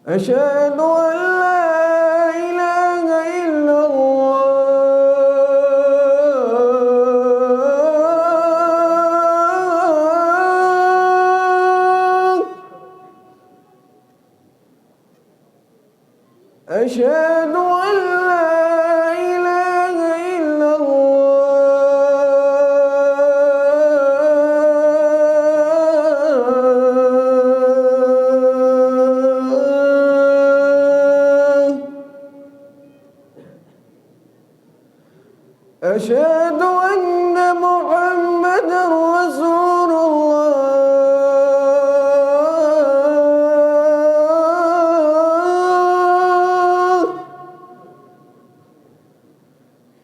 أشهد أن لا إله إلا الله. أشهد أن لا إله إلا الله. أشهد أن محمدًا رسول الله.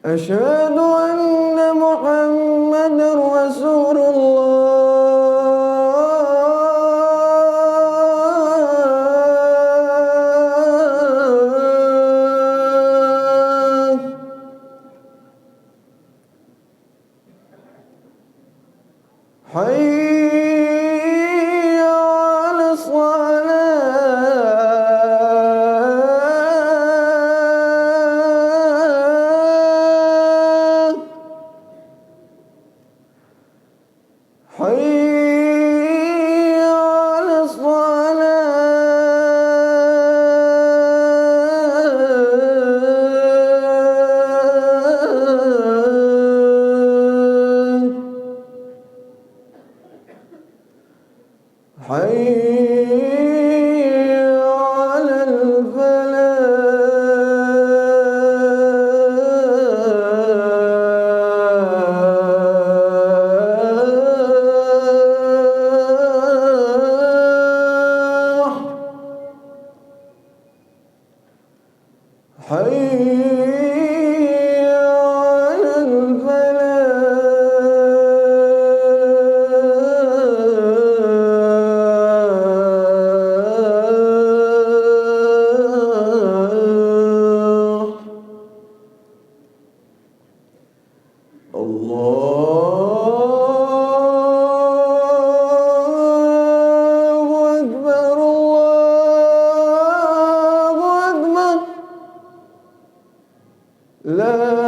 أشهد أن محمدًا رسول الله. حي على الصلاة. حي على الصلاة. حي على الفلاح. حي على الفلاح. الله أكبر، الله أكبر. لا